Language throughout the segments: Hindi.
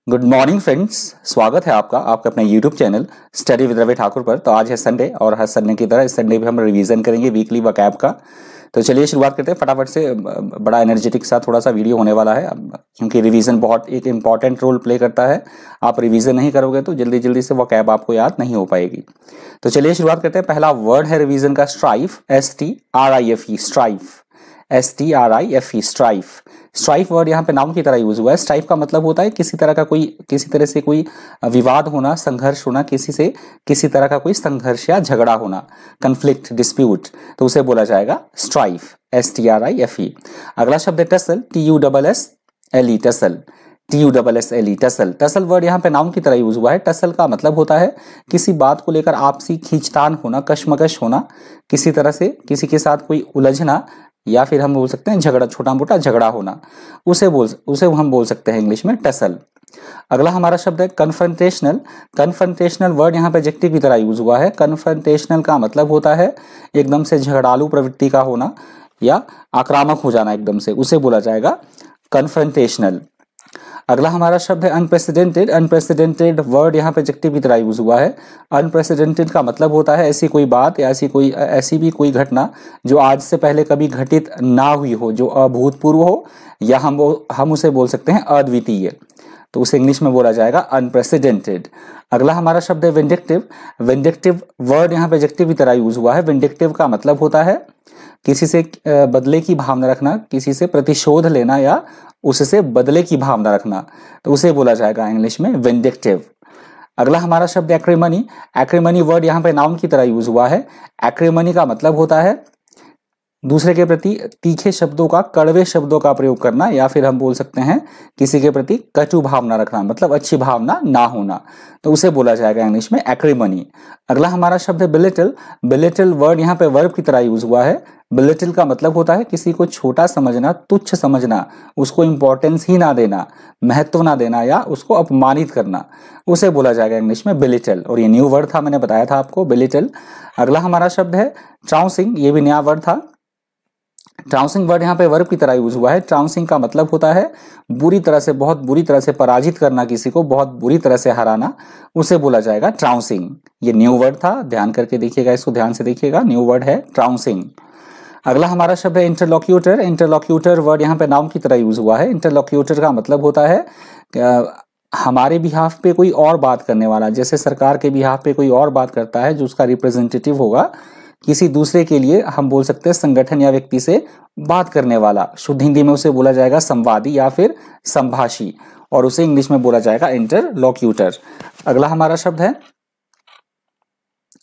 गुड मॉर्निंग फ्रेंड्स, स्वागत है आपका अपने YouTube channel study with Ravi Thakur पर। तो आज है संडे और हर संडे की तरह इस संडे भी हम रिवीजन करेंगे वीकली वोकैब का। तो चलिए शुरुआत करते हैं फटाफट से। बड़ा एनर्जेटिक सा थोड़ा सा वीडियो होने वाला है क्योंकि रिवीजन बहुत एक इंपॉर्टेंट रोल प्ले करता है। आप रिवीजन नहीं करोगे तो जल्दी जल्दी से वोकैब आपको याद नहीं हो पाएगी। तो चलिए शुरुआत करते हैं। पहला वर्ड है रिवीजन का strife, STRIFE, strife, STRIFE, strife. Strife word यहाँ पे नाउन की तरह यूज हुआ है। स्ट्राइफ का मतलब होता है किसी तरह से कोई विवाद होना, संघर्ष होना, किसी तरह का कोई संघर्ष या झगड़ा होना, कन्फ्लिक्ट, डिस्प्यूट, तो उसे बोला जाएगा स्ट्राइफ, STRIFE। अगला शब्द है tussle, TUSSLE, tussle, TUSSLE, tussle. Tussle word यहाँ पे नाउन की तरह यूज हुआ है। टसल का मतलब होता है किसी बात को लेकर आपसी खींचतान होना, कश्मकश होना, किसी तरह से किसी के साथ कोई उलझना, या फिर हम बोल सकते हैं झगड़ा, छोटा मोटा झगड़ा होना, उसे हम बोल सकते हैं इंग्लिश में टसल। अगला हमारा शब्द है कन्फ्रंटेशनल। कन्फ्रंटेशनल वर्ड यहाँ पे एडजेक्टिव की तरह यूज हुआ है। कन्फ्रंटेशनल का मतलब होता है एकदम से झगड़ालू प्रवृत्ति का होना या आक्रामक हो जाना एकदम से, उसे बोला जाएगा कन्फ्रंटेशनल। अगला हमारा शब्द है अनप्रेसिडेंटेड। अनप्रेसिडेंटेड वर्ड यहाँ पे एडजेक्टिव की तरह यूज हुआ है। अनप्रेसिडेंटेड का मतलब होता है ऐसी कोई बात या ऐसी भी कोई घटना जो आज से पहले कभी घटित ना हुई हो, जो अभूतपूर्व हो, या हम उसे बोल सकते हैं अद्वितीय, तो उसे इंग्लिश में बोला जाएगा अनप्रेसिडेंटेड। अगला हमारा शब्द है विंडिक्टिव। विंडिक्टिव वर्ड यहाँ पे एडजेक्टिव की तरह यूज हुआ है। विंडिक्टिव का मतलब होता है किसी से बदले की भावना रखना, किसी से प्रतिशोध लेना या उससे बदले की भावना रखना, तो उसे बोला जाएगा इंग्लिश में विंडिक्टिव। अगला हमारा शब्द एक्रिमनी। एक्रिमनी वर्ड यहाँ पे नाउन की तरह यूज हुआ है। एक्रिमनी का मतलब होता है दूसरे के प्रति तीखे शब्दों का, कड़वे शब्दों का प्रयोग करना, या फिर हम बोल सकते हैं किसी के प्रति कटु भावना रखना, मतलब अच्छी भावना ना होना, तो उसे बोला जाएगा इंग्लिश में एक्रिमनी। अगला हमारा शब्द है बिलिटल। बिलिटल वर्ड यहाँ पे वर्ब की तरह यूज हुआ है। बिलिटल का मतलब होता है किसी को छोटा समझना, तुच्छ समझना, उसको इंपॉर्टेंस ही ना देना, महत्व ना देना, या उसको अपमानित करना, उसे बोला जाएगा इंग्लिश में बिलिटल। और ये न्यू वर्ड था, मैंने बताया था आपको, बिलिटल। अगला हमारा शब्द है ट्राउंसिंग। ये भी नया वर्ड था। ट्राउंसिंग वर्ड यहाँ पे वर्ब की तरह यूज हुआ है। ट्राउंसिंग का मतलब होता है बुरी तरह से, बहुत बुरी तरह से पराजित करना, किसी को बहुत बुरी तरह से हराना, उसे बोला जाएगा ट्राउंसिंग। ये न्यू वर्ड था, ध्यान करके देखिएगा, इसको ध्यान से देखिएगा, न्यू वर्ड है ट्राउंसिंग। अगला हमारा शब्द है इंटरलॉक्यूटर। इंटरलॉक्यूटर वर्ड यहाँ पे नाउन की तरह यूज हुआ है। इंटरलॉक्यूटर का मतलब होता है हमारे बिहाफ पे कोई और बात करने वाला, जैसे सरकार के बिहाफ पे कोई और बात करता है जो उसका रिप्रेजेंटेटिव होगा, किसी दूसरे के लिए हम बोल सकते हैं संगठन या व्यक्ति से बात करने वाला। शुद्ध हिंदी में उसे बोला जाएगा संवादी या फिर संभाषी, और उसे इंग्लिश में बोला जाएगा इंटरलॉक्यूटर। अगला हमारा शब्द है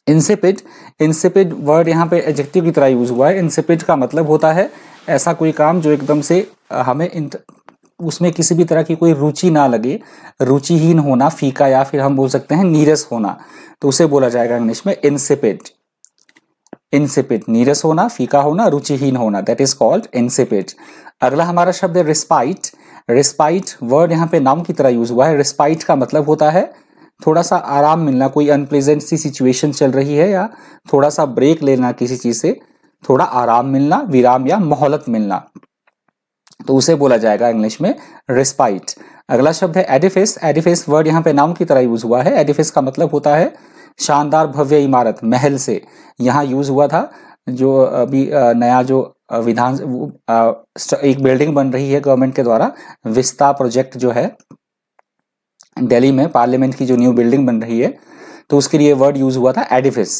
इंसिपिड। इंसिपिड वर्ड यहाँ पे एडजेक्टिव की तरह यूज हुआ है। इंसिपिड का मतलब होता है ऐसा कोई काम जो एकदम से हमें उसमें किसी भी तरह की कोई रुचि ना लगे, रुचिहीन होना, फीका, या फिर हम बोल सकते हैं नीरस होना, तो उसे बोला जाएगा इंग्लिश में इंसिपिड। इंसिपिड, नीरस होना, फीका होना, रुचिहीन होना, दैट इज कॉल्ड इंसिपिड। अगला हमारा शब्द है रिस्पाइट। रिस्पाइट वर्ड यहाँ पे नाउन की तरह यूज हुआ है। रिस्पाइट का मतलब होता है थोड़ा सा आराम मिलना, कोई अनप्लेजेंट सी सिचुएशन चल रही है या थोड़ा सा ब्रेक लेना, किसी चीज से थोड़ा आराम मिलना, विराम या मोहलत मिलना, तो उसे बोला जाएगा इंग्लिश में रिस्पाइट। अगला शब्द है एडिफिस। एडिफिस वर्ड यहाँ पे नाउन की तरह यूज हुआ है। एडिफिस का मतलब होता है शानदार भव्य इमारत, महल से यहाँ यूज हुआ था। जो अभी नया जो एक बिल्डिंग बन रही है गवर्नमेंट के द्वारा, विस्ता प्रोजेक्ट जो है दिल्ली में, पार्लियामेंट की जो न्यू बिल्डिंग बन रही है, तो उसके लिए वर्ड यूज हुआ था एडिफिस,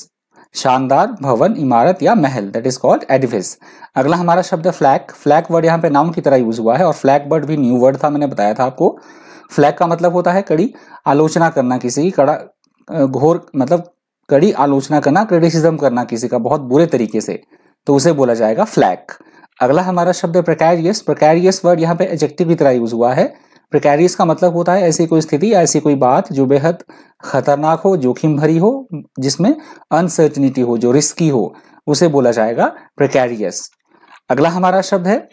शानदार भवन, इमारत या महल, दैट इज कॉल्ड एडिफिस। अगला हमारा शब्द है फ्लैग। फ्लैग वर्ड यहाँ पे नाउन की तरह यूज हुआ है, और फ्लैग वर्ड भी न्यू वर्ड था, मैंने बताया था आपको। फ्लैग का मतलब होता है कड़ी आलोचना करना, किसी की घोर मतलब कड़ी आलोचना करना, क्रिटिसिज्म करना किसी का बहुत बुरे तरीके से, तो उसे बोला जाएगा फ्लैग। अगला हमारा शब्द है प्रेकैरियस। प्रेकैरियस वर्ड यहाँ पे एडजेक्टिव की तरह यूज हुआ है। प्रेकैरियस का मतलब होता है ऐसी कोई स्थिति या ऐसी कोई बात जो बेहद खतरनाक हो, जोखिम भरी हो, जिसमें अनसर्टिनिटी हो, जो रिस्की हो, उसे बोला जाएगा प्रेकैरियस। अगला हमारा शब्द है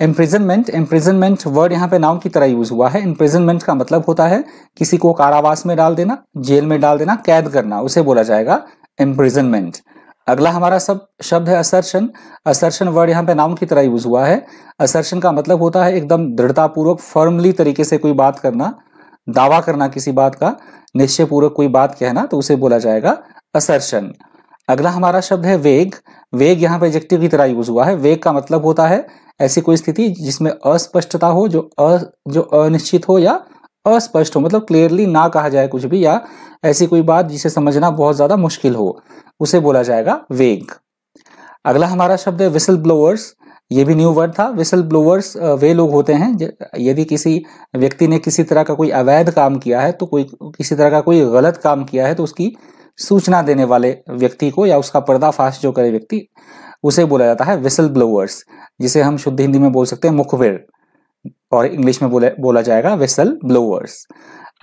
इम्प्रिजनमेंट। इम्प्रिजनमेंट वर्ड यहाँ पे नाउन की तरह यूज हुआ है। इम्प्रिजनमेंट का मतलब होता है किसी को कारावास में डाल देना, जेल में डाल देना, कैद करना, उसे बोला जाएगा इम्प्रिजनमेंट। अगला हमारा शब्द है असर्शन। असर्शन वर्ड यहाँ पे नाउन की तरह यूज हुआ है। असर्शन का मतलब होता है एकदम दृढ़तापूर्वक, फर्मली तरीके से कोई बात करना, दावा करना किसी बात का, निश्चय पूर्वक कोई बात कहना, तो उसे बोला जाएगा असर्शन। अगला हमारा शब्द है वेग। वेग यहाँ पे एडजेक्टिव की तरह यूज हुआ है। वेग का मतलब होता है ऐसी कोई स्थिति जिसमें अस्पष्टता हो, जो अनिश्चित हो या अस्पष्ट हो, मतलब क्लियरली ना कहा जाए कुछ भी, या ऐसी कोई बात जिसे समझना बहुत ज्यादा मुश्किल हो, उसे बोला जाएगा वेग। अगला हमारा शब्द है विसल ब्लोअर्स। ये भी न्यू वर्ड था। विसल ब्लोअर्स वे लोग होते हैं यदि किसी व्यक्ति ने किसी तरह का कोई अवैध काम किया है, तो कोई किसी तरह का कोई गलत काम किया है, तो उसकी सूचना देने वाले व्यक्ति को या उसका पर्दाफाश जो करे व्यक्ति, उसे बोला जाता है विसल ब्लोअर्स, जिसे हम शुद्ध हिंदी में बोल सकते हैं मुखबिर, और इंग्लिश में बोला जाएगा विसल ब्लोअर्स।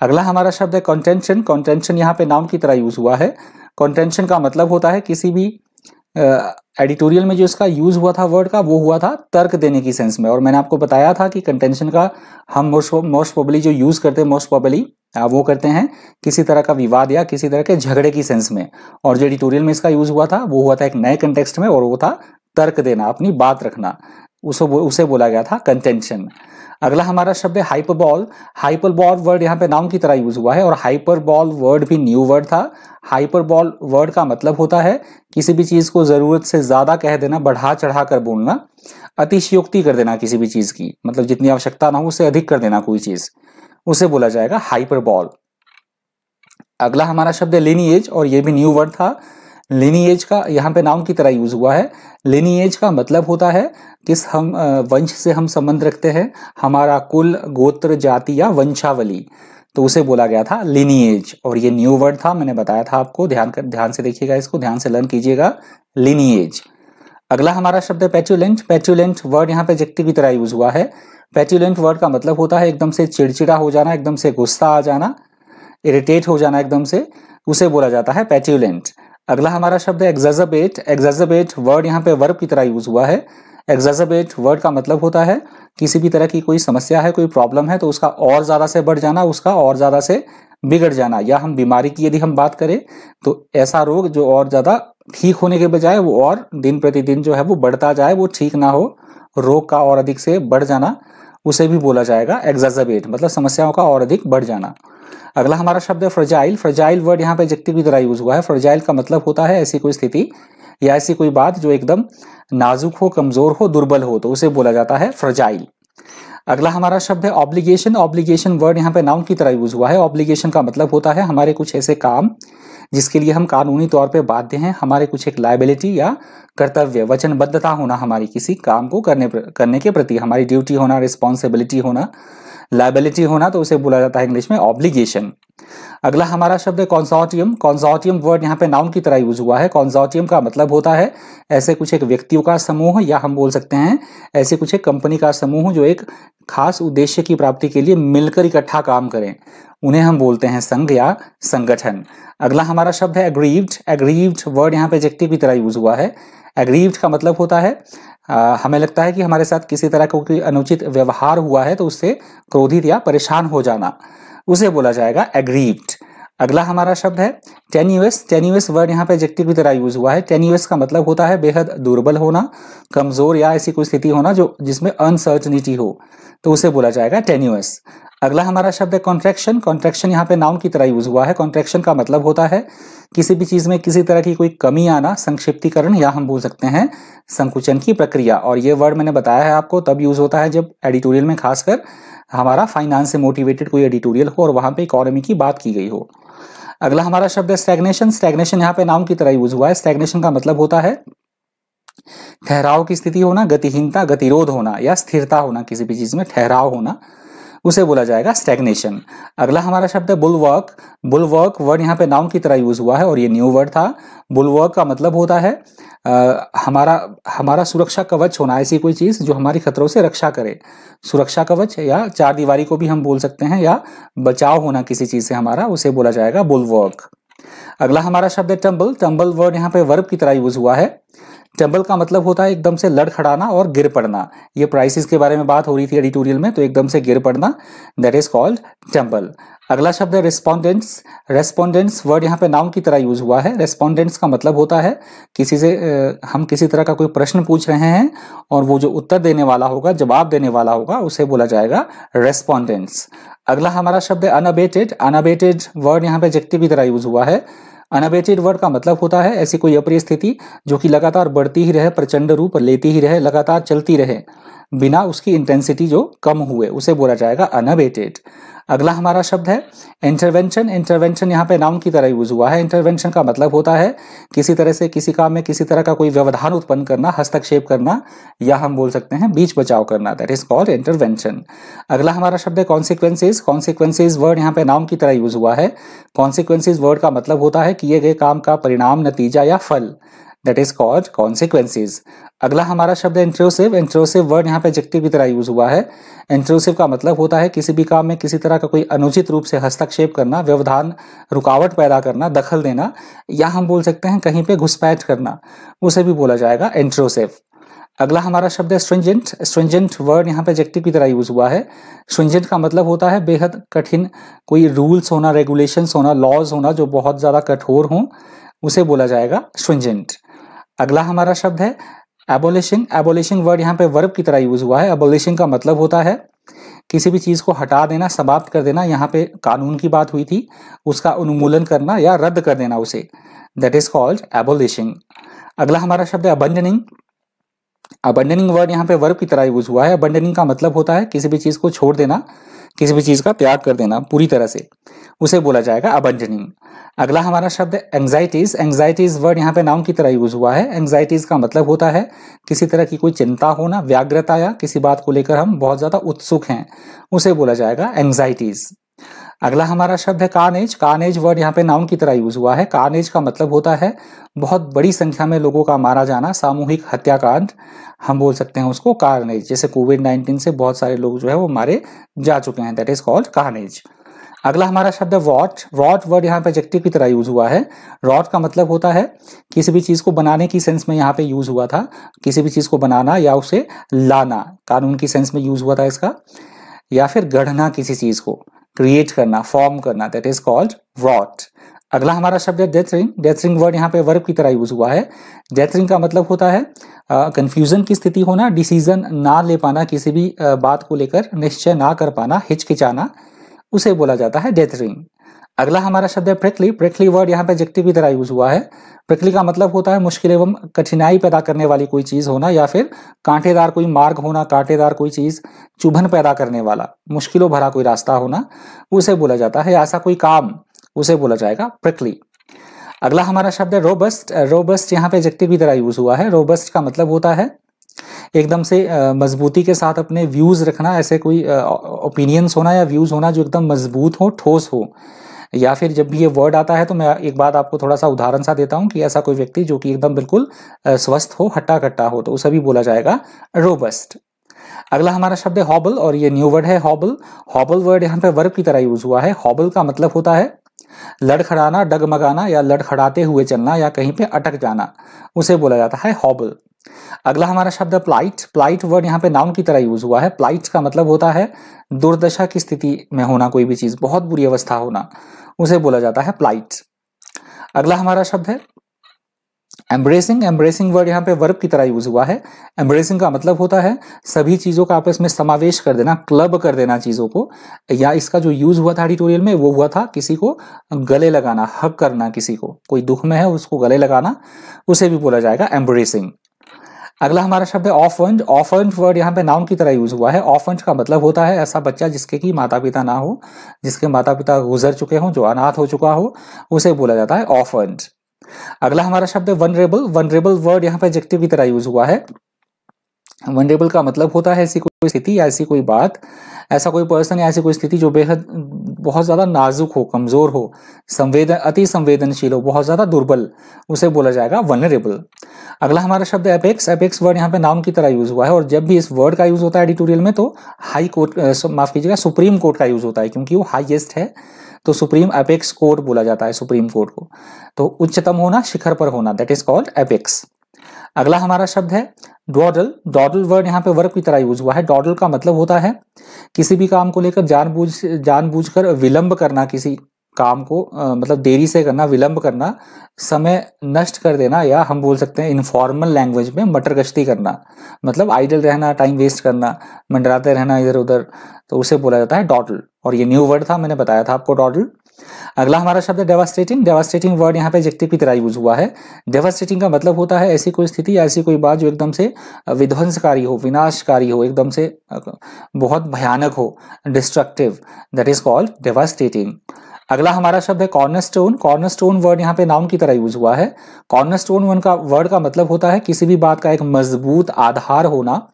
अगला हमारा शब्द है कॉन्टेंशन। कॉन्टेंशन यहाँ पे नाउन की तरह यूज हुआ है। कॉन्टेंशन का मतलब होता है किसी भी एडिटोरियल में जो इसका यूज हुआ था वर्ड का, वो हुआ था तर्क देने की सेंस में। और मैंने आपको बताया था कि कंटेंशन का हम मोस्ट प्रोबेबली जो यूज करते हैं, मोस्ट प्रोबेबली वो करते हैं किसी तरह का विवाद या किसी तरह के झगड़े की सेंस में। और जो एडिटोरियल में इसका यूज हुआ था वो हुआ था एक नए कंटेक्स्ट में, और वो था तर्क देना, अपनी बात रखना, उसे बोला गया था कंटेंशन। अगला हमारा शब्द है हाइपरबॉल। हाइपरबॉल वर्ड यहाँ पे नाउन की तरह यूज हुआ है, और हाइपरबॉल वर्ड भी न्यू वर्ड था। हाइपरबॉल वर्ड का मतलब होता है किसी भी चीज को जरूरत से ज्यादा कह देना, बढ़ा चढ़ा कर बोलना, अतिशयोक्ति कर देना किसी भी चीज की, मतलब जितनी आवश्यकता ना हो उससे अधिक कर देना कोई चीज, उसे बोला जाएगा हाइपरबॉल। अगला हमारा शब्द है लिनिएज, और ये भी न्यू वर्ड था। लिनिएज का यहाँ पे नाउन की तरह यूज हुआ है। लिनिएज का मतलब होता है किस हम वंश से हम संबंध रखते हैं, हमारा कुल, गोत्र, जाति या वंशावली, तो उसे बोला गया था लिनिएज। और ये न्यू वर्ड था, मैंने बताया था आपको, ध्यान से देखिएगा, इसको ध्यान से लर्न कीजिएगा, लिनिएज। अगला हमारा शब्द है पेट्यूलेंट। पेट्यूलेंट वर्ड यहाँ पे एडजेक्टिव की तरह यूज हुआ है। पेट्यूलेंट वर्ड का मतलब होता है एकदम से चिड़चिड़ा हो जाना, एकदम से गुस्सा आ जाना, इरिटेट हो जाना एकदम से, उसे बोला जाता है पेट्यूलेंट। अगला हमारा शब्द है एग्जैजरबेट। एग्जैजरबेट वर्ड यहाँ पे वर्ब की तरह यूज हुआ है। एग्जैजरबेट वर्ड का मतलब होता है किसी भी तरह की कोई समस्या है, कोई प्रॉब्लम है, तो उसका और ज्यादा से बढ़ जाना, उसका और ज्यादा से बिगड़ जाना। या हम बीमारी की यदि हम बात करें तो ऐसा रोग जो और ज्यादा ठीक होने के बजाय वो और दिन प्रतिदिन जो है वो बढ़ता जाए, वो ठीक ना हो, रोग का और अधिक से बढ़ जाना, उसे भी बोला जाएगा एग्जैजरबेट, मतलब समस्याओं का और अधिक बढ़ जाना। अगला हमारा शब्द है फ्रजाइल। फ्रजाइल वर्ड यहाँ पे एडजेक्टिव की तरह यूज हुआ है। फ्रजाइल का मतलब होता है ऐसी कोई स्थिति या ऐसी कोई बात जो एकदम नाजुक हो, कमजोर हो, दुर्बल हो, तो उसे बोला जाता है फ्रजाइल। अगला हमारा शब्द है ऑब्लिगेशन। ऑब्लिगेशन वर्ड यहाँ पे नाउन की तरह यूज हुआ है। ऑब्लिगेशन का मतलब होता है हमारे कुछ ऐसे काम जिसके लिए हम कानूनी तौर पे बाध्य हैं, हमारे कुछ एक लायबिलिटी या कर्तव्य, वचनबद्धता होना, हमारी किसी काम को करने के प्रति हमारी ड्यूटी होना, रिस्पॉन्सिबिलिटी होना, लायबिलिटी होना, तो उसे बोला जाता है इंग्लिश में ऑब्लिगेशन। अगला हमारा शब्द है कंसोर्टियम। कंसोर्टियम वर्ड यहाँ पे नाउन की तरह यूज हुआ है। कंसोर्टियम का मतलब होता है ऐसे कुछ एक व्यक्तियों का समूह, या हम बोल सकते हैं ऐसे कुछ एक कंपनी का समूह जो एक खास उद्देश्य की प्राप्ति के लिए मिलकर इकट्ठा काम करें, उन्हें हम बोलते हैं संघ या संगठन। अगला हमारा शब्द है एग्रीव्ड। एग्रीव्ड वर्ड यहाँ पे एडजेक्टिव की तरह यूज हुआ है। एग्रीव्ड का मतलब होता है हमें लगता है कि हमारे साथ किसी तरह का कोई अनुचित व्यवहार हुआ है, तो उससे क्रोधित या परेशान हो जाना, उसे बोला जाएगा एग्रीव्ड। अगला हमारा शब्द है टेन्यूअस। टेन्यूअस वर्ड यहाँ पे एडजेक्टिव की तरह यूज हुआ है। टेन्यूअस का मतलब होता है बेहद दुर्बल होना, कमजोर, या ऐसी कोई स्थिति होना जो जिसमें अनसर्टनिटी हो, तो उसे बोला जाएगा टेन्यूअस। अगला हमारा शब्द है कॉन्ट्रैक्शन। कॉन्ट्रैक्शन यहाँ पे नाउन की तरह यूज हुआ है। कॉन्ट्रैक्शन का मतलब होता है किसी भी चीज में किसी तरह की कोई कमी आना, संक्षिप्तीकरण, या हम बोल सकते हैं संकुचन की प्रक्रिया। और ये वर्ड मैंने बताया है आपको तब यूज होता है जब एडिटोरियल में खासकर हमारा फाइनेंस से मोटिवेटेड कोई एडिटोरियल हो और वहां पे इकोनॉमी की बात की गई हो। अगला हमारा शब्द है स्टैग्नेशन। स्टैग्नेशन यहाँ पे नाउन की तरह यूज हुआ है। स्टैग्नेशन का मतलब होता है ठहराव की स्थिति होना, गतिहीनता, गतिरोध होना, या स्थिरता होना, किसी भी चीज में ठहराव होना, उसे बोला जाएगा स्टैग्नेशन। अगला हमारा शब्द है बुलवर्क। बुलवर्क वर्ड यहाँ पे नाउन की तरह यूज हुआ है और ये न्यू वर्ड था। बुलवर्क का मतलब होता है हमारा सुरक्षा कवच होना, ऐसी कोई चीज जो हमारी खतरों से रक्षा करे। सुरक्षा कवच या चार दीवारी को भी हम बोल सकते हैं, या बचाव होना किसी चीज से हमारा, उसे बोला जाएगा बुलवर्क। अगला हमारा शब्द है टम्बल। टम्बल वर्ड यहाँ पे वर्ब की तरह यूज हुआ है। टम्बल का मतलब होता है एकदम से लड़खड़ाना और गिर पड़ना। ये प्राइसेस के बारे में बात हो रही थी एडिटोरियल में, तो एकदम से गिर पड़ना, दैट इज कॉल्ड टम्बल। अगला शब्द है रेस्पोंडेंट्स। रेस्पोंडेंट्स वर्ड यहाँ पे नाउन की तरह यूज हुआ है। रेस्पोंडेंट्स का मतलब होता है किसी से हम किसी तरह का कोई प्रश्न पूछ रहे हैं और वो जो उत्तर देने वाला होगा, जवाब देने वाला होगा, उसे बोला जाएगा रेस्पोंडेंट्स। अगला हमारा शब्द है अनअबेटेड। अनअबेटेड वर्ड यहाँ पे एडजेक्टिव की तरह यूज हुआ है। अनअबेटेड वर्ड का मतलब होता है ऐसी कोई अप्रिय स्थिति जो कि लगातार बढ़ती ही रहे, प्रचंड रूप लेती ही रहे, लगातार चलती रहे, बिना उसकी इंटेंसिटी जो कम हुए, उसे बोला जाएगा अनअबेटेड। अगला हमारा शब्द है इंटरवेंशन। इंटरवेंशन यहाँ पे नाउन की तरह यूज हुआ है। इंटरवेंशन का मतलब होता है किसी तरह से किसी काम में किसी तरह का कोई व्यवधान उत्पन्न करना, हस्तक्षेप करना, या हम बोल सकते हैं बीच बचाव करना, दैट इज कॉल्ड इंटरवेंशन। अगला हमारा शब्द है कॉन्सिक्वेंसेज। कॉन्सिक्वेंसेज वर्ड यहाँ पे नाउन की तरह यूज हुआ है। कॉन्सिक्वेंसेज वर्ड का मतलब होता है किए गए काम का परिणाम, नतीजा या फल, दैट इज कॉल्ड कॉन्सिक्वेंसेज। अगला हमारा शब्द है इंट्रूसिव। इंट्रूसिव वर्ड यहाँ पे एडजेक्टिव की तरह यूज हुआ है। इंट्रूसिव का मतलब होता है किसी भी काम में किसी तरह का कोई अनुचित रूप से हस्तक्षेप करना, व्यवधान, रुकावट पैदा करना, दखल देना, या हम बोल सकते हैं कहीं पे घुसपैठ करना, उसे भी बोला जाएगा इंट्रूसिव। अगला हमारा शब्द है स्ट्रिंजेंट। स्ट्रिंजेंट वर्ड यहाँ पे एडजेक्टिव की तरह यूज हुआ है। स्ट्रिंजेंट का मतलब होता है बेहद कठिन, कोई रूल्स होना, रेगुलेशंस होना, लॉज होना जो बहुत ज्यादा कठोर हों, उसे बोला जाएगा स्ट्रिंजेंट। अगला हमारा शब्द है एबोलिशिंग। एबोलिशिंग वर्ड यहाँ पे वर्ब की तरह यूज हुआ है। एबोलिशिंग का मतलब होता है किसी भी चीज को हटा देना, समाप्त कर देना। यहाँ पे कानून की बात हुई थी, उसका उन्मूलन करना या रद्द कर देना उसे, दैट इज कॉल्ड एबोलिशिंग। अगला हमारा शब्द है अबंडनिंग। अबंडनिंग वर्ड यहाँ पे वर्ब की तरह यूज हुआ है। अबंडनिंग का मतलब होता है किसी भी चीज को छोड़ देना, किसी भी चीज का त्याग कर देना पूरी तरह से, उसे बोला जाएगा अबंडनिंग। अगला हमारा शब्द है एंग्जाइटीज। एंग्जाइटीज वर्ड यहाँ पे नाउन की तरह यूज हुआ है। एंग्जाइटीज का मतलब होता है किसी तरह की कोई चिंता होना, व्याग्रता, या किसी बात को लेकर हम बहुत ज्यादा उत्सुक हैं, उसे बोला जाएगा एंग्जाइटीज। अगला हमारा शब्द है कार्नेज। कार्नेज वर्ड यहाँ पे नाउन की तरह यूज हुआ है। कार्नेज का मतलब होता है बहुत बड़ी संख्या में लोगों का मारा जाना, सामूहिक हत्याकांड, हम बोल सकते हैं उसको कार्नेज। जैसे कोविड-19 से बहुत सारे लोग जो है वो मारे जा चुके हैं, दैट इज कॉल्ड कार्नेज। अगला हमारा शब्द है रॉट। रॉट वर्ड यहाँ पे एडजेक्टिव की तरह यूज हुआ है। रॉट का मतलब होता है किसी भी चीज को बनाने की सेंस में यहाँ पे यूज हुआ था, किसी भी चीज को बनाना या उसे लाना, कानून की सेंस में यूज हुआ था इसका, या फिर गढ़ना, किसी चीज को क्रिएट करना, फॉर्म करना, दैट इज कॉल्ड रॉट। अगला हमारा शब्द है डेथरिंग। डेथरिंग वर्ड यहाँ पे वर्ब की तरह यूज हुआ है। डेथरिंग का मतलब होता है कंफ्यूजन की स्थिति होना, डिसीजन ना ले पाना, किसी भी बात को लेकर निश्चय ना कर पाना, हिचकिचाना, उसे बोला जाता है डेथरिंग। अगला हमारा शब्द है प्रिकली। प्रिकली वर्ड यहाँ पे एडजेक्टिव की तरह यूज हुआ है। प्रिकली का मतलब होता है मुश्किल एवं कठिनाई पैदा करने वाली कोई चीज होना, या फिर कांटेदार कोई मार्ग होना, कांटेदार कोई चीज, चुभन पैदा करने वाला, मुश्किलों भरा कोई रास्ता होना, उसे बोला जाता है, ऐसा कोई काम, उसे बोला जाएगा प्रिकली। अगला हमारा शब्द है रोबस्ट। रोबस्ट यहाँ पे एडजेक्टिव की तरह यूज हुआ है। रोबस्ट का मतलब होता है एकदम से मजबूती के साथ अपने व्यूज रखना, ऐसे कोई ओपिनियंस होना या व्यूज होना जो एकदम मजबूत हो, ठोस हो। या फिर जब भी ये वर्ड आता है तो मैं एक बात आपको थोड़ा सा उदाहरण सा देता हूं कि ऐसा कोई व्यक्ति जो कि एकदम बिल्कुल स्वस्थ हो, हट्टा कट्टा हो, तो उसे भी बोला जाएगा रोबस्ट। अगला हमारा शब्द है हॉबल, और ये न्यू वर्ड है हॉबल। हॉबल वर्ड यहाँ पे वर्ब की तरह यूज हुआ है। हॉबल का मतलब होता है लड़खड़ाना, डगमगाना, या लड़खड़ाते हुए चलना, या कहीं पे अटक जाना, उसे बोला जाता है हॉबल। अगला हमारा शब्द है प्लाइट। प्लाइट वर्ड यहाँ पे नाउन की तरह यूज हुआ है। प्लाइट का मतलब होता है दुर्दशा की स्थिति में होना, कोई भी चीज, बहुत बुरी अवस्था होना, उसे बोला जाता है प्लाइट। अगला हमारा शब्द है एम्ब्रेसिंग। एम्ब्रेसिंग वर्ड यहाँ पे वर्ब की तरह यूज हुआ है। एम्ब्रेसिंग का मतलब होता है सभी चीजों का आपस में समावेश कर देना, क्लब कर देना चीजों को, या इसका जो यूज हुआ था एडिटोरियल में वो हुआ था किसी को गले लगाना, हक करना, किसी को कोई दुख में है उसको गले लगाना, उसे भी बोला जाएगा एम्ब्रेसिंग। अगला हमारा शब्द है ऑफर्ड। ऑफर्ड वर्ड यहाँ पे नाउन की तरह यूज हुआ है। ऑफर्ड का मतलब होता है ऐसा बच्चा जिसके की माता पिता ना हो, जिसके माता पिता गुजर चुके हों, जो अनाथ हो चुका हो, उसे बोला जाता है ऑफर्ड। अगला हमारा शब्द है वनरेबल। वनरेबल वर्ड यहाँ पे एडजेक्टिव की तरह यूज हुआ है। वनरेबल का मतलब होता है ऐसी कोई स्थिति या ऐसी कोई बात, ऐसा कोई पर्सन या ऐसी कोई स्थिति जो बेहद बहुत ज्यादा नाजुक हो, कमजोर हो, अति संवेदनशील हो, बहुत ज्यादा दुर्बल, उसे बोला जाएगा वनरेबल। अगला हमारा शब्द है एपेक्स। एपेक्स वर्ड यहाँ पे नाउन की तरह यूज हुआ है, और जब भी इस वर्ड का यूज होता है एडिटोरियल में तो हाई कोर्ट, माफ कीजिएगा, सुप्रीम कोर्ट का यूज होता है, क्योंकि वो हाईएस्ट है तो सुप्रीम एपेक्स कोर्ट बोला जाता है सुप्रीम कोर्ट को। तो उच्चतम होना, शिखर पर होना, दैट इज कॉल्ड एपेक्स। अगला हमारा शब्द है डॉडल। डॉडल वर्ड यहाँ पे वर्ब की तरह यूज हुआ है। डॉडल का मतलब होता है किसी भी काम को लेकर जानबूझकर विलंब करना, किसी काम को मतलब देरी से करना, विलंब करना, समय नष्ट कर देना, या हम बोल सकते हैं इनफॉर्मल लैंग्वेज में मटर गश्ती करना, मतलब आइडल रहना, टाइम वेस्ट करना, मंडराते रहना इधर उधर, तो उसे बोला जाता है डॉडल। और ये न्यू वर्ड था, मैंने बताया था आपको डॉडल। अगला हमारा शब्द है डेवास्टेटिंग। डेवास्टेटिंग वर्ड यहाँ पे एडजेक्टिव की तरह यूज हुआ है। डेवास्टेटिंग का मतलब होता है ऐसी कोई स्थिति या ऐसी कोई बात जो एकदम से विध्वंसकारी हो, विनाशकारी हो, एकदम से बहुत भयानक हो, destructive, that is called devastating. अगला हमारा शब्द है कॉर्नरस्टोन। कॉर्नरस्टोन वर्ड यहाँ पे नाउन की तरह यूज हुआ है। कॉर्नरस्टोन वर्ड का मतलब होता है किसी भी बात का एक मजबूत आधार होना।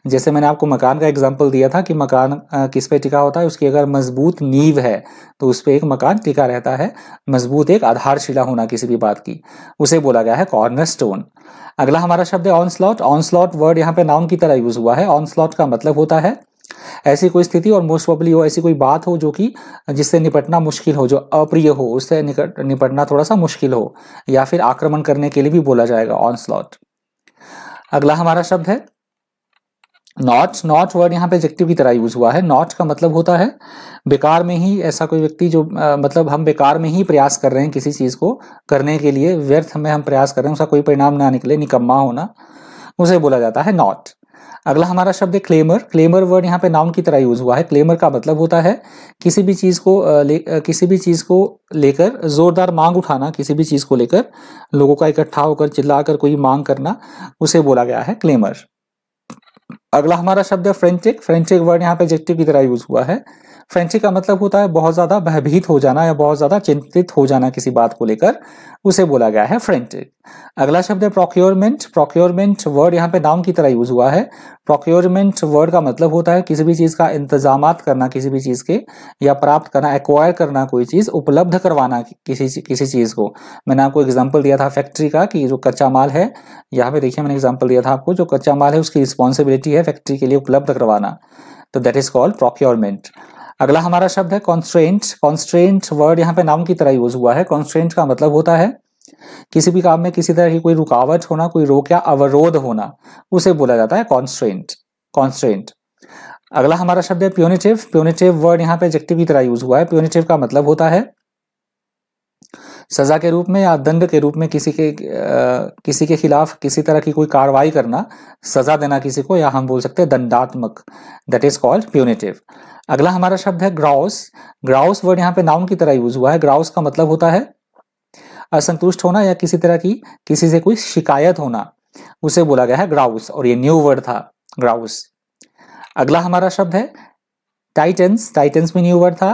जैसे मैंने आपको मकान का एग्जांपल दिया था कि मकान किस पे टिका होता है, उसकी अगर मजबूत नींव है तो उस पे एक मकान टिका रहता है। मजबूत एक आधारशिला होना किसी भी बात की, उसे बोला गया है कॉर्नरस्टोन। अगला हमारा शब्द है ऑनस्लॉट। ऑनस्लॉट वर्ड यहाँ पे नाउन की तरह यूज हुआ है। ऑनस्लॉट का मतलब होता है ऐसी कोई स्थिति और मोस्ट प्रोबेबली हो ऐसी कोई बात हो जो कि जिससे निपटना मुश्किल हो, जो अप्रिय हो, उससे निपटना थोड़ा सा मुश्किल हो, या फिर आक्रमण करने के लिए भी बोला जाएगा ऑनस्लॉट। अगला हमारा शब्द है नॉट। नॉट वर्ड यहाँ पे एडजेक्टिव की तरह यूज हुआ है। नॉट का मतलब होता है बेकार में ही, ऐसा कोई व्यक्ति जो मतलब हम बेकार में ही प्रयास कर रहे हैं किसी चीज को करने के लिए, व्यर्थ में हम प्रयास कर रहे हैं, उसका कोई परिणाम ना निकले, निकम्मा होना, उसे बोला जाता है नॉट। अगला हमारा शब्द है क्लेमर। क्लेमर वर्ड यहाँ पे नाउन की तरह यूज हुआ है। क्लेमर का मतलब होता है किसी भी चीज को लेकर जोरदार मांग उठाना, किसी भी चीज को लेकर लोगों का इकट्ठा होकर चिल्लाकर कोई मांग करना, उसे बोला गया है क्लेमर। अगला हमारा शब्द है फ्रेंटिक। फ्रेंटिक वर्ड यहाँ पे एडजेक्टिव की तरह यूज हुआ है। फ्रेंटिक का मतलब होता है बहुत ज्यादा भयभीत हो जाना या बहुत ज्यादा चिंतित हो जाना किसी बात को लेकर, उसे बोला गया है फ्रेंटिक। अगला शब्द है प्रोक्योरमेंट। प्रोक्योरमेंट वर्ड यहाँ पे नाउन की तरह यूज हुआ है। प्रोक्योरमेंट वर्ड का मतलब होता है किसी भी चीज का इंतजामात करना, किसी भी चीज के, या प्राप्त करना, एक्वायर करना, कोई चीज उपलब्ध करवाना किसी चीज को। मैंने आपको एग्जांपल दिया था फैक्ट्री का कि जो कच्चा माल है, यहाँ पे देखिए मैंने एग्जांपल दिया था आपको, जो कच्चा माल है उसकी रिस्पॉन्सिबिलिटी है फैक्ट्री के लिए उपलब्ध करवाना, तो दैट इज कॉल्ड प्रोक्योरमेंट। अगला हमारा शब्द है कॉन्स्ट्रेंट। कॉन्स्ट्रेंट वर्ड यहाँ पे नाउन की तरह यूज हुआ है। कॉन्स्ट्रेंट का मतलब होता है किसी भी काम में किसी तरह की कोई रुकावट होना, कोई रोक या अवरोध होना, उसे बोला जाता है कॉन्स्ट्रेंट। कॉन्स्ट्रेंट। अगला हमारा शब्द है प्यूनिटिव। प्यूनिटिव वर्ड यहाँ पे एडजेक्टिव की तरह यूज हुआ है। प्यूनिटिव का मतलब होता है सजा के रूप में या दंड के रूप में किसी के खिलाफ किसी तरह की कोई कार्रवाई करना, सजा देना किसी को, या हम बोल सकते हैं दंडात्मक, दैट इज कॉल्ड प्यूनिटिव। अगला हमारा शब्द है ग्राउस। ग्राउस वर्ड यहाँ पे नाउन की तरह यूज हुआ है। ग्राउस का मतलब होता है असंतुष्ट होना या किसी तरह की किसी से कोई शिकायत होना, उसे बोला गया है ग्राउस, और ये न्यू वर्ड था ग्राउस। अगला हमारा शब्द है टाइटन्स। टाइटन्स भी न्यू वर्ड था।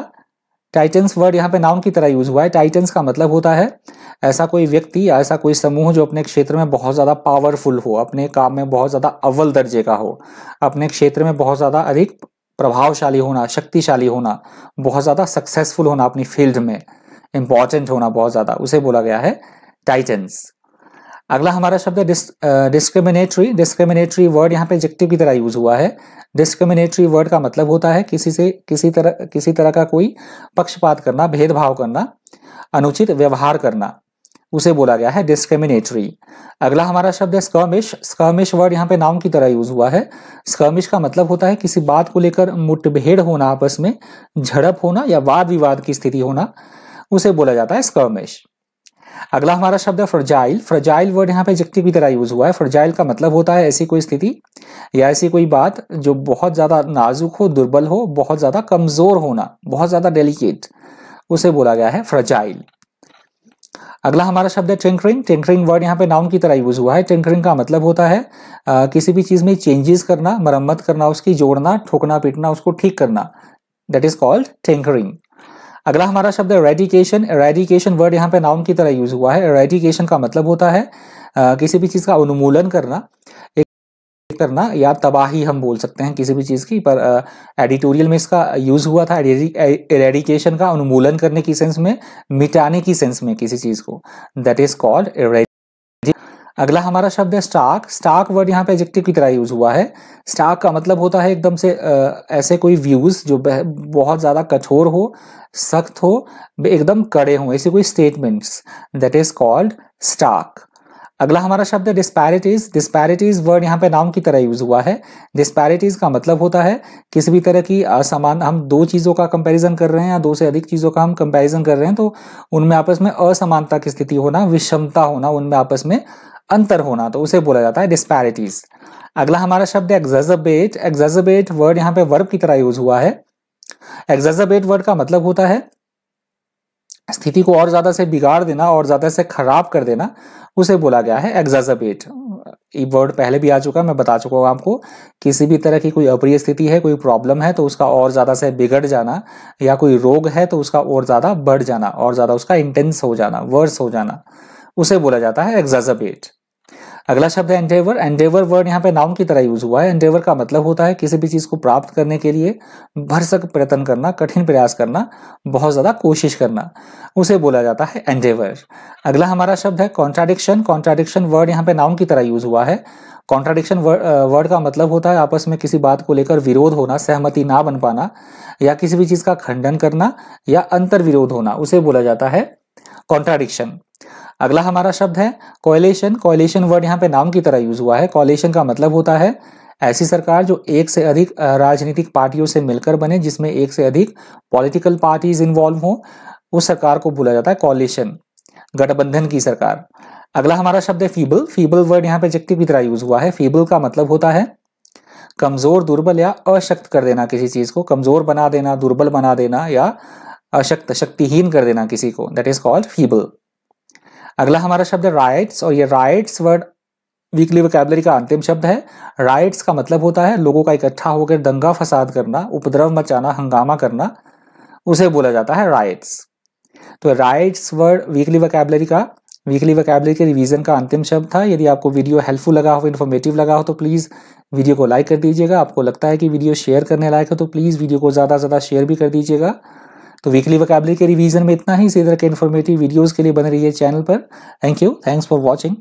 टाइटन्स वर्ड यहाँ पे नाउन की तरह यूज हुआ है। टाइटन्स का मतलब होता है ऐसा कोई व्यक्ति या ऐसा कोई समूह जो अपने क्षेत्र में बहुत ज्यादा पावरफुल हो, अपने काम में बहुत ज्यादा अव्वल दर्जे का हो, अपने क्षेत्र में बहुत ज्यादा अधिक प्रभावशाली होना, शक्तिशाली होना, बहुत ज्यादा सक्सेसफुल होना, अपनी फील्ड में इंपॉर्टेंट होना बहुत ज्यादा, उसे बोला गया है टाइटन्स। अगला हमारा शब्द है डिस्क्रिमिनेटरी। डिस्क्रिमिनेटरी वर्ड यहाँ पे एडजेक्टिव की तरह यूज हुआ है। डिस्क्रिमिनेटरी वर्ड का मतलब होता है किसी तरह का कोई पक्षपात करना, भेदभाव करना, अनुचित व्यवहार करना, उसे बोला गया है डिस्क्रिमिनेटरी। अगला हमारा शब्द है स्कर्मिश। स्कर्मिश वर्ड यहाँ पे नाउन की तरह यूज हुआ है। स्कर्मिश का मतलब होता है किसी बात को लेकर मुठभेड़ होना, आपस में झड़प होना या वाद विवाद की स्थिति होना, उसे बोला जाता है स्कर्मिश। अगला हमारा शब्द है फ्रजाइल। फ्रजाइल वर्ड यहाँ पे एडजेक्टिव की तरह यूज हुआ है। फ्रजाइल का मतलब होता है ऐसी कोई स्थिति या ऐसी कोई बात जो बहुत ज्यादा नाजुक हो, दुर्बल हो, बहुत ज्यादा कमजोर होना, बहुत ज्यादा डेलिकेट, उसे बोला गया है फ्रजाइल। अगला हमारा शब्द है टिंकरिंग। टिंकरिंग वर्ड यहाँ पे नाउन की तरह यूज हुआ है। टिंकरिंग का मतलब होता है किसी भी चीज में चेंजेस करना, मरम्मत करना, उसकी जोड़ना, ठोकना पीटना, उसको ठीक करना, दैट इज कॉल्ड टिंकरिंग। अगला हमारा शब्द है एरेडिकेशन। एरेडिकेशन वर्ड यहाँ पे नाउन की तरह यूज हुआ है। एरेडिकेशन का मतलब होता है किसी भी चीज का उन्मूलन करना या तबाही हम बोल सकते हैं किसी भी चीज की, पर एडिटोरियल में इसका यूज हुआ था एरेडिकेशन का, उन्मूलन करने की सेंस में, मिटाने की सेंस में किसी चीज को, दैट इज कॉल्ड एरेडिकेशन। अगला हमारा शब्द है स्टार्क। स्टार्क वर्ड यहाँ पे एडजेक्टिव की तरह यूज हुआ है। स्टार्क का मतलब होता है एकदम से ऐसे कोई व्यूज जो बहुत ज्यादा कठोर हो, सख्त हो, एकदम कड़े हो, ऐसे कोई statements, that is called stark. अगला हमारा शब्द है डिस्पैरिटीज। डिस्पैरिटीज वर्ड यहाँ पे नाउन की तरह यूज हुआ है। डिस्पैरिटीज का मतलब होता है किसी भी तरह की असमान, हम दो चीजों का कंपैरिजन कर रहे हैं या दो से अधिक चीजों का हम कंपैरिजन कर रहे हैं तो उनमें आपस में असमानता की स्थिति होना, विषमता होना, उनमें आपस में अंतर होना, तो उसे बोला जाता है डिस्पैरिटीज। अगला हमारा शब्द है एक्सैजरबेट। एक्सैजरबेट वर्ड यहाँ पे वर्ब की तरह यूज हुआ है। एक्सैजरबेट वर्ड का मतलब होता है स्थिति को और ज्यादा से बिगाड़ देना और ज्यादा से खराब कर देना, उसे बोला गया है एक्सैजरबेट। ये वर्ड पहले भी आ चुका है, मैं बता चुका हूँ आपको। किसी भी तरह की कोई अप्रिय स्थिति है, कोई प्रॉब्लम है तो उसका और ज्यादा से बिगड़ जाना, या कोई रोग है तो उसका और ज्यादा बढ़ जाना, और ज्यादा उसका इंटेंस हो जाना, वर्स हो जाना, उसे बोला जाता है एक्सैजरबेट। अगला शब्द है एंडेवर। एंडेवर वर्ड यहाँ पे नाउन की तरह यूज हुआ है। एंडेवर का मतलब होता है किसी भी चीज को प्राप्त करने के लिए भरसक प्रयत्न करना, कठिन प्रयास करना, बहुत ज्यादा कोशिश करना, उसे बोला जाता है एंडेवर। अगला हमारा शब्द है कॉन्ट्राडिक्शन। कॉन्ट्राडिक्शन वर्ड यहाँ पे नाउन की तरह यूज हुआ है। कॉन्ट्राडिक्शन वर्ड का मतलब होता है आपस में किसी बात को लेकर विरोध होना, सहमति ना बन पाना, या किसी भी चीज का खंडन करना या अंतर विरोध होना, उसे बोला जाता है कॉन्ट्राडिक्शन। अगला हमारा शब्द है कोएलिशन। कोएलिशन वर्ड यहाँ पे नाउन की तरह यूज हुआ है। कोएलिशन का मतलब होता है ऐसी सरकार जो एक से अधिक राजनीतिक पार्टियों से मिलकर बने, जिसमें एक से अधिक पॉलिटिकल पार्टीज इन्वॉल्व हो, उस सरकार को बोला जाता है कोएलिशन, गठबंधन की सरकार। अगला हमारा शब्द है फीबल। फीबल वर्ड यहाँ पे एडजेक्टिव की तरह यूज हुआ है। फीबल का मतलब होता है कमजोर, दुर्बल या अशक्त कर देना किसी चीज को, कमजोर बना देना, दुर्बल बना देना या अशक्त, शक्तिहीन कर देना किसी को, दैट इज कॉल्ड फीबल। अगला हमारा शब्द है राइट्स, और ये राइट्स वर्ड वीकली वोकैबुलरी का अंतिम शब्द है। राइट्स का मतलब होता है लोगों का इकट्ठा होकर दंगा फसाद करना, उपद्रव मचाना, हंगामा करना, उसे बोला जाता है राइट्स। तो राइट्स वर्ड वीकली वोकैबुलरी के रिवीजन का अंतिम शब्द था। यदि आपको वीडियो हेल्पफुल लगा हो, इन्फॉर्मेटिव लगा हो, तो प्लीज वीडियो को लाइक कर दीजिएगा। आपको लगता है कि वीडियो शेयर करने लायक है तो प्लीज वीडियो को ज्यादा से ज्यादा शेयर भी कर दीजिएगा। तो वीकली वोकैबुलरी के रिवीजन में इतना ही। इसी तरह के इन्फॉर्मेटिव वीडियोस के लिए बने रहिए चैनल पर। Thank you, thanks for watching.